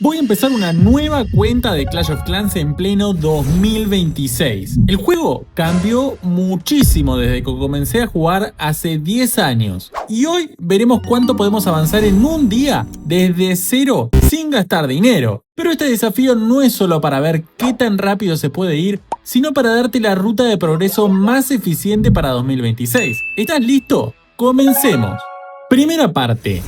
Voy a empezar una nueva cuenta de Clash of Clans en pleno 2026. El juego cambió muchísimo desde que comencé a jugar hace 10 años. Y hoy veremos cuánto podemos avanzar en un día desde cero sin gastar dinero. Pero este desafío no es solo para ver qué tan rápido se puede ir, sino para darte la ruta de progreso más eficiente para 2026. ¿Estás listo? Comencemos. Primera parte.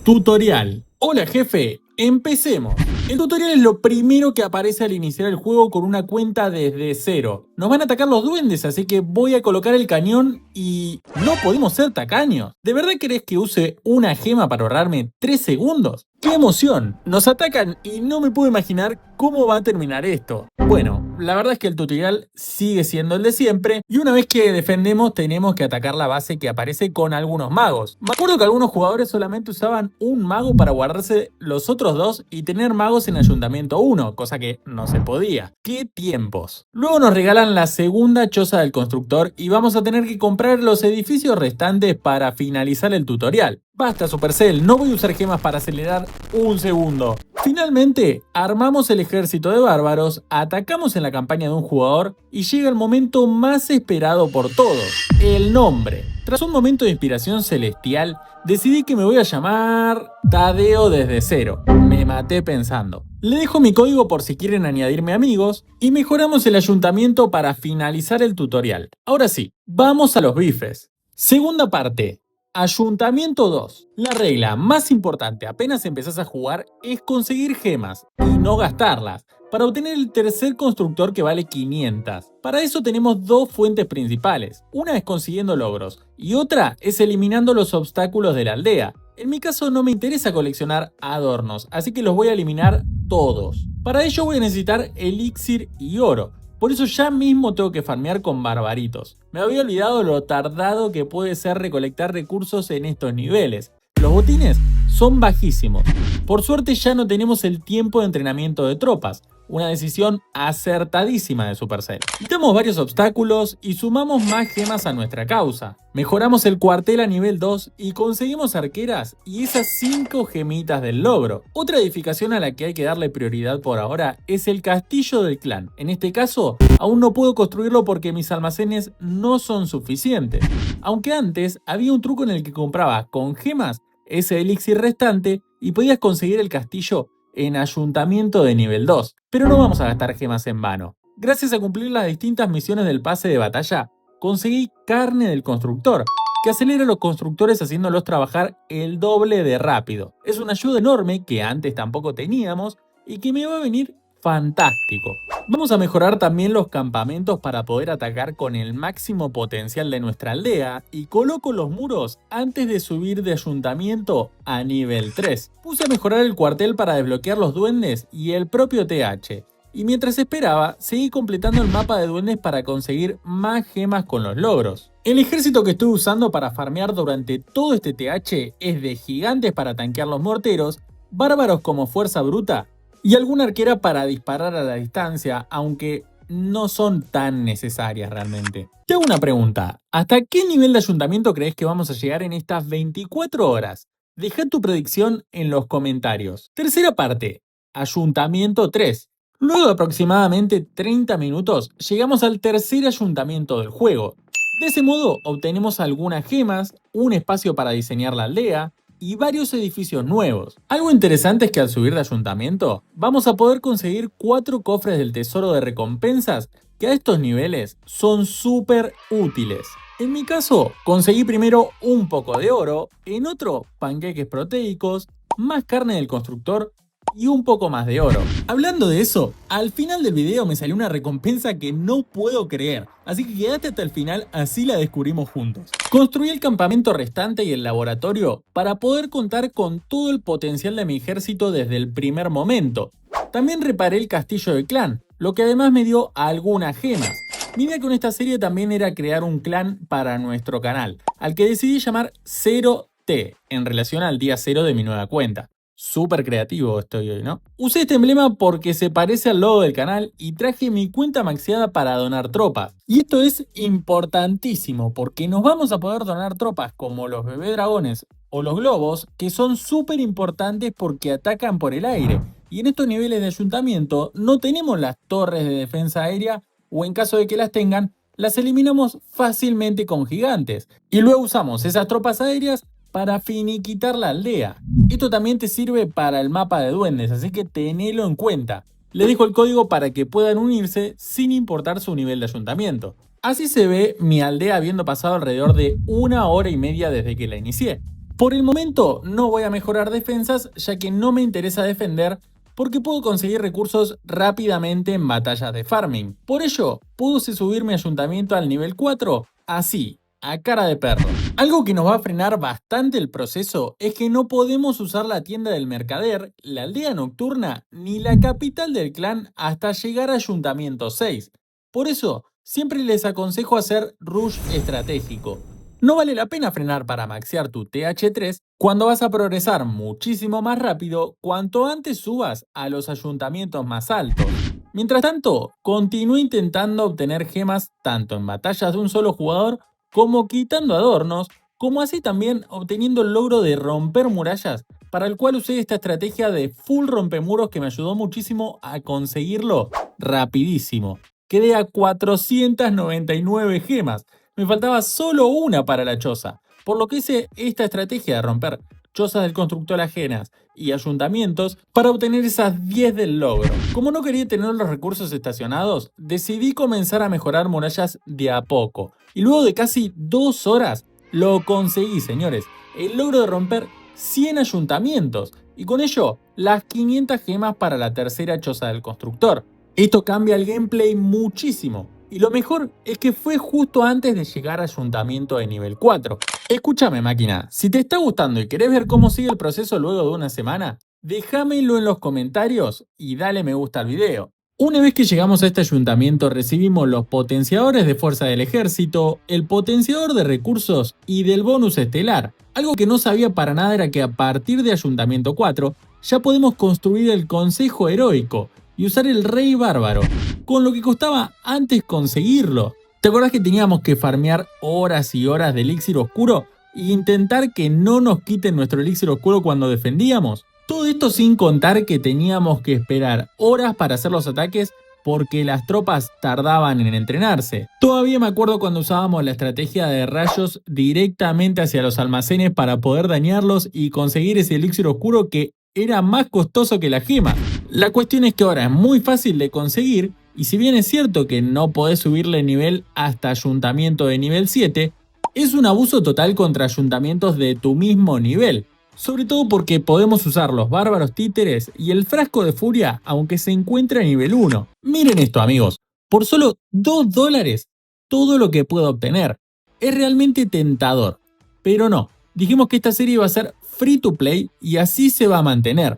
Tutorial. Hola jefe, empecemos. El tutorial es lo primero que aparece al iniciar el juego con una cuenta desde cero. Nos van a atacar los duendes, así que voy a colocar el cañón y... no podemos ser tacaños. ¿De verdad querés que use una gema para ahorrarme 3 segundos? ¡Qué emoción! Nos atacan y no me puedo imaginar cómo va a terminar esto. Bueno, la verdad es que el tutorial sigue siendo el de siempre y una vez que defendemos tenemos que atacar la base que aparece con algunos magos. Me acuerdo que algunos jugadores solamente usaban un mago para guardarse los otros dos y tener magos en Ayuntamiento 1, cosa que no se podía. ¡Qué tiempos! Luego nos regalan la segunda choza del constructor y vamos a tener que comprar los edificios restantes para finalizar el tutorial. Basta Supercell, no voy a usar gemas para acelerar un segundo. Finalmente, armamos el ejército de bárbaros, atacamos en la campaña de un jugador y llega el momento más esperado por todos, el nombre. Tras un momento de inspiración celestial, decidí que me voy a llamar Tadeo desde cero. Me maté pensando. Le dejo mi código por si quieren añadirme amigos y mejoramos el ayuntamiento para finalizar el tutorial. Ahora sí, vamos a los bifes. Segunda parte. Ayuntamiento 2. La regla más importante apenas empezás a jugar es conseguir gemas y no gastarlas para obtener el tercer constructor que vale 500. Para eso tenemos dos fuentes principales. Una es consiguiendo logros y otra es eliminando los obstáculos de la aldea. En mi caso no me interesa coleccionar adornos, así que los voy a eliminar todos. Para ello voy a necesitar elixir y oro. Por eso ya mismo tengo que farmear con barbaritos. Me había olvidado lo tardado que puede ser recolectar recursos en estos niveles. Los botines son bajísimos. Por suerte ya no tenemos el tiempo de entrenamiento de tropas. Una decisión acertadísima de Supercell. Quitamos varios obstáculos y sumamos más gemas a nuestra causa. Mejoramos el cuartel a nivel 2 y conseguimos arqueras y esas 5 gemitas del logro. Otra edificación a la que hay que darle prioridad por ahora es el castillo del clan. En este caso, aún no puedo construirlo porque mis almacenes no son suficientes. Aunque antes había un truco en el que compraba con gemas ese elixir restante y podías conseguir el castillo en ayuntamiento de nivel 2, pero no vamos a gastar gemas en vano. Gracias a cumplir las distintas misiones del pase de batalla, conseguí carne del constructor, que acelera a los constructores haciéndolos trabajar el doble de rápido. Es una ayuda enorme que antes tampoco teníamos y que me va a venir fantástico. Vamos a mejorar también los campamentos para poder atacar con el máximo potencial de nuestra aldea y coloco los muros antes de subir de ayuntamiento a nivel 3. Puse a mejorar el cuartel para desbloquear los duendes y el propio TH. Y mientras esperaba, seguí completando el mapa de duendes para conseguir más gemas con los logros. El ejército que estoy usando para farmear durante todo este TH es de gigantes para tanquear los morteros, bárbaros como fuerza bruta y alguna arquera para disparar a la distancia, aunque no son tan necesarias realmente. Te hago una pregunta, ¿hasta qué nivel de ayuntamiento crees que vamos a llegar en estas 24 horas? Deja tu predicción en los comentarios. Tercera parte, ayuntamiento 3. Luego de aproximadamente 30 minutos, llegamos al tercer ayuntamiento del juego. De ese modo, obtenemos algunas gemas, un espacio para diseñar la aldea y varios edificios nuevos. Algo interesante es que al subir de ayuntamiento, vamos a poder conseguir 4 cofres del tesoro de recompensas que a estos niveles son súper útiles. En mi caso, conseguí primero un poco de oro, en otro panqueques proteicos, más carne del constructor y un poco más de oro. Hablando de eso, al final del video me salió una recompensa que no puedo creer, así que quédate hasta el final, así la descubrimos juntos. Construí el campamento restante y el laboratorio para poder contar con todo el potencial de mi ejército desde el primer momento. También reparé el castillo del clan, lo que además me dio algunas gemas. Mi idea con esta serie también era crear un clan para nuestro canal, al que decidí llamar 0T, en relación al día 0 de mi nueva cuenta. Súper creativo estoy hoy, ¿no? Usé este emblema porque se parece al logo del canal y traje mi cuenta maxeada para donar tropas. Y esto es importantísimo porque nos vamos a poder donar tropas como los bebé dragones o los globos, que son súper importantes porque atacan por el aire Y en estos niveles de ayuntamiento no tenemos las torres de defensa aérea o en caso de que las tengan, las eliminamos fácilmente con gigantes. Y luego usamos esas tropas aéreas para finiquitar la aldea. Esto también te sirve para el mapa de duendes, así que tenelo en cuenta. Les dejo el código para que puedan unirse sin importar su nivel de ayuntamiento. Así se ve mi aldea habiendo pasado alrededor de 1 hora y media desde que la inicié. Por el momento no voy a mejorar defensas ya que no me interesa defender porque puedo conseguir recursos rápidamente en batallas de farming. Por ello, puse subir mi ayuntamiento al nivel 4 así, a cara de perro. Algo que nos va a frenar bastante el proceso es que no podemos usar la tienda del mercader, la aldea nocturna ni la capital del clan hasta llegar a ayuntamiento 6. Por eso, siempre les aconsejo hacer rush estratégico. No vale la pena frenar para maxear tu TH3 cuando vas a progresar muchísimo más rápido cuanto antes subas a los ayuntamientos más altos. Mientras tanto, continúa intentando obtener gemas tanto en batallas de un solo jugador como quitando adornos, como así también obteniendo el logro de romper murallas, para el cual usé esta estrategia de full rompemuros que me ayudó muchísimo a conseguirlo rapidísimo. Quedé a 499 gemas. Me faltaba solo una para la choza, por lo que hice esta estrategia de romper chozas del constructor ajenas y ayuntamientos para obtener esas 10 del logro. Como no quería tener los recursos estacionados, decidí comenzar a mejorar murallas de a poco. Y luego de casi 2 horas, lo conseguí, señores. El logro de romper 100 ayuntamientos y con ello las 500 gemas para la tercera choza del constructor. Esto cambia el gameplay muchísimo. Y lo mejor es que fue justo antes de llegar a ayuntamiento de nivel 4. Escúchame, máquina, si te está gustando y querés ver cómo sigue el proceso luego de una semana, déjamelo en los comentarios y dale me gusta al video. Una vez que llegamos a este ayuntamiento recibimos los potenciadores de fuerza del ejército, el potenciador de recursos y del bonus estelar. Algo que no sabía para nada era que a partir de ayuntamiento 4 ya podemos construir el consejo heroico y usar el rey bárbaro, con lo que costaba antes conseguirlo. ¿Te acordás que teníamos que farmear horas y horas de elixir oscuro e intentar que no nos quiten nuestro elixir oscuro cuando defendíamos? Todo esto sin contar que teníamos que esperar horas para hacer los ataques porque las tropas tardaban en entrenarse. Todavía me acuerdo cuando usábamos la estrategia de rayos directamente hacia los almacenes para poder dañarlos y conseguir ese elixir oscuro que era más costoso que la gema. La cuestión es que ahora es muy fácil de conseguir y si bien es cierto que no podés subirle nivel hasta ayuntamiento de nivel 7, es un abuso total contra ayuntamientos de tu mismo nivel. Sobre todo porque podemos usar los bárbaros títeres y el frasco de furia aunque se encuentre a nivel 1. Miren esto, amigos, por solo $2 todo lo que puedo obtener. Es realmente tentador, pero no, dijimos que esta serie iba a ser free to play y así se va a mantener.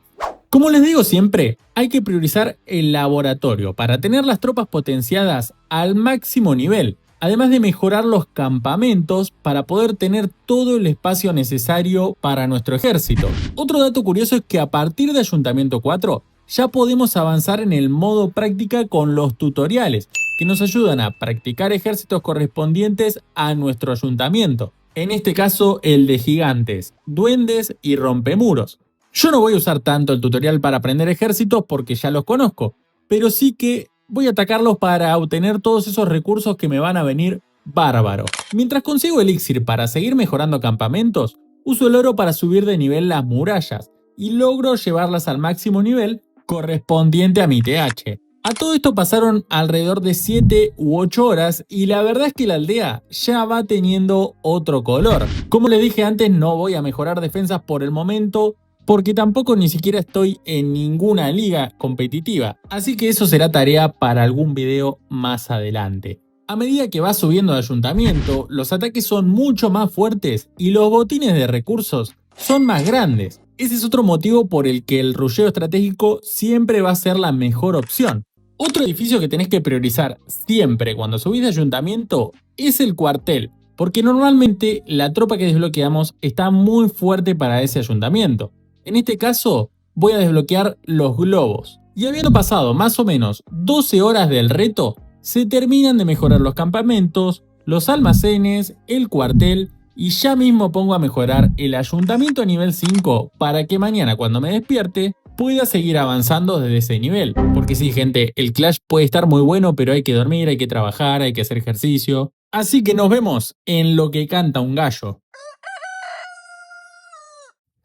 Como les digo siempre, hay que priorizar el laboratorio para tener las tropas potenciadas al máximo nivel, además de mejorar los campamentos para poder tener todo el espacio necesario para nuestro ejército. Otro dato curioso es que a partir de Ayuntamiento 4 ya podemos avanzar en el modo práctica con los tutoriales, que nos ayudan a practicar ejércitos correspondientes a nuestro ayuntamiento. En este caso el de gigantes, duendes y rompemuros. Yo no voy a usar tanto el tutorial para aprender ejércitos porque ya los conozco, pero sí que voy a atacarlos para obtener todos esos recursos que me van a venir bárbaro. Mientras consigo elixir para seguir mejorando campamentos, uso el oro para subir de nivel las murallas y logro llevarlas al máximo nivel correspondiente a mi TH. A todo esto pasaron alrededor de 7 u 8 horas y la verdad es que la aldea ya va teniendo otro color. Como les dije antes, no voy a mejorar defensas por el momento, porque tampoco ni siquiera estoy en ninguna liga competitiva, así que eso será tarea para algún video más adelante. A medida que vas subiendo de ayuntamiento, los ataques son mucho más fuertes y los botines de recursos son más grandes. Ese es otro motivo por el que el rusheo estratégico siempre va a ser la mejor opción. Otro edificio que tenés que priorizar siempre cuando subís de ayuntamiento es el cuartel, porque normalmente la tropa que desbloqueamos está muy fuerte para ese ayuntamiento. En este caso, voy a desbloquear los globos. Y habiendo pasado más o menos 12 horas del reto, se terminan de mejorar los campamentos, los almacenes, el cuartel y ya mismo pongo a mejorar el ayuntamiento a nivel 5 para que mañana cuando me despierte pueda seguir avanzando desde ese nivel. Porque sí, gente, el Clash puede estar muy bueno, pero hay que dormir, hay que trabajar, hay que hacer ejercicio. Así que nos vemos en Lo que canta un gallo.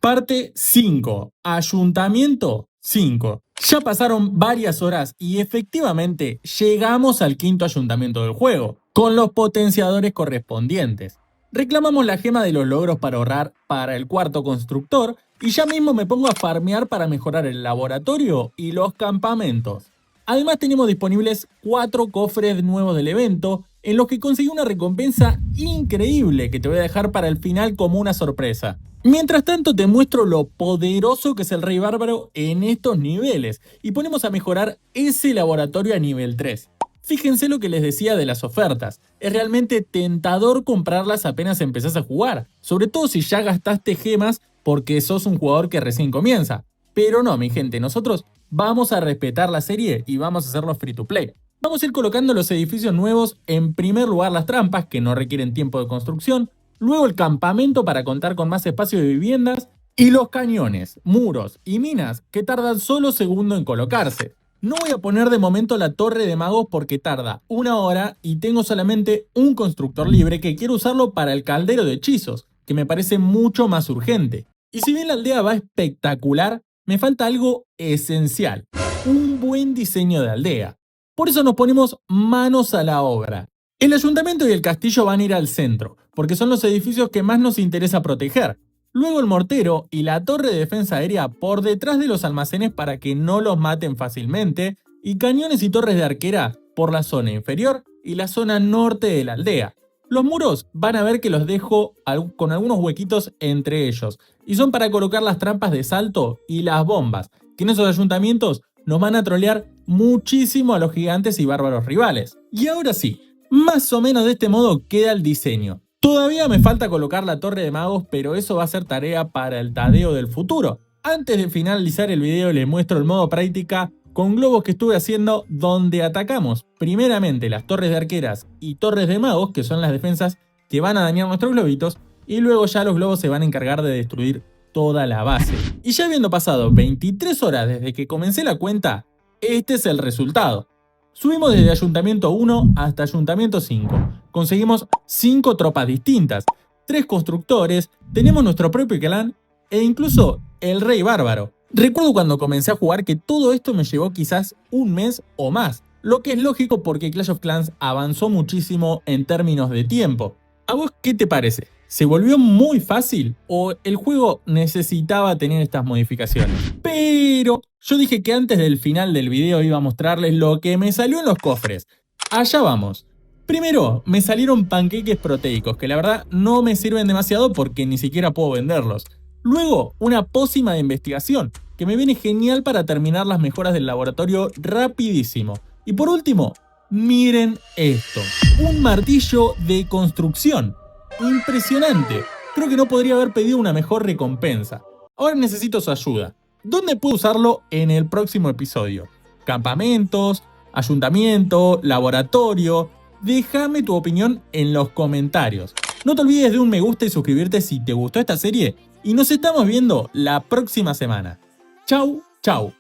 Parte 5. Ayuntamiento 5. Ya pasaron varias horas y efectivamente llegamos al quinto ayuntamiento del juego, con los potenciadores correspondientes. Reclamamos la gema de los logros para ahorrar para el cuarto constructor y ya mismo me pongo a farmear para mejorar el laboratorio y los campamentos. Además tenemos disponibles 4 cofres nuevos del evento en los que conseguí una recompensa increíble que te voy a dejar para el final como una sorpresa. Mientras tanto te muestro lo poderoso que es el Rey Bárbaro en estos niveles y ponemos a mejorar ese laboratorio a nivel 3. Fíjense lo que les decía de las ofertas, es realmente tentador comprarlas apenas empezás a jugar, sobre todo si ya gastaste gemas porque sos un jugador que recién comienza. Pero no, mi gente, nosotros vamos a respetar la serie y vamos a hacerlo free to play. Vamos a ir colocando los edificios nuevos, en primer lugar las trampas que no requieren tiempo de construcción, luego el campamento para contar con más espacio de viviendas y los cañones, muros y minas que tardan solo segundos en colocarse. No voy a poner de momento la torre de magos porque tarda 1 hora y tengo solamente un constructor libre que quiero usarlo para el caldero de hechizos, que me parece mucho más urgente. Y si bien la aldea va espectacular, me falta algo esencial, un buen diseño de aldea. Por eso nos ponemos manos a la obra. El ayuntamiento y el castillo van a ir al centro, porque son los edificios que más nos interesa proteger. Luego el mortero y la torre de defensa aérea por detrás de los almacenes para que no los maten fácilmente, y cañones y torres de arquera por la zona inferior y la zona norte de la aldea. Los muros van a ver que los dejo con algunos huequitos entre ellos, y son para colocar las trampas de salto y las bombas, que en esos ayuntamientos nos van a trolear muchísimo a los gigantes y bárbaros rivales. Y ahora sí, más o menos de este modo queda el diseño. Todavía me falta colocar la torre de magos, pero eso va a ser tarea para el Tadeo del futuro. Antes de finalizar el video les muestro el modo práctica con globos que estuve haciendo donde atacamos primeramente las torres de arqueras y torres de magos, que son las defensas que van a dañar nuestros globitos, y luego ya los globos se van a encargar de destruir toda la base. Y ya habiendo pasado 23 horas desde que comencé la cuenta, este es el resultado. Subimos desde Ayuntamiento 1 hasta Ayuntamiento 5. Conseguimos 5 tropas distintas, 3 constructores, tenemos nuestro propio clan e incluso el Rey Bárbaro. Recuerdo cuando comencé a jugar que todo esto me llevó quizás un mes o más, lo que es lógico porque Clash of Clans avanzó muchísimo en términos de tiempo. ¿A vos qué te parece? ¿Se volvió muy fácil o el juego necesitaba tener estas modificaciones? Pero yo dije que antes del final del video iba a mostrarles lo que me salió en los cofres. Allá vamos. Primero, me salieron panqueques proteicos, que la verdad no me sirven demasiado porque ni siquiera puedo venderlos. Luego, una pócima de investigación, que me viene genial para terminar las mejoras del laboratorio rapidísimo. Y por último, miren esto, un martillo de construcción. Impresionante, creo que no podría haber pedido una mejor recompensa. Ahora necesito su ayuda. ¿Dónde puedo usarlo en el próximo episodio? ¿Campamentos? ¿Ayuntamiento? ¿Laboratorio? Déjame tu opinión en los comentarios. No te olvides de un me gusta y suscribirte si te gustó esta serie y nos estamos viendo la próxima semana. Chau, chau.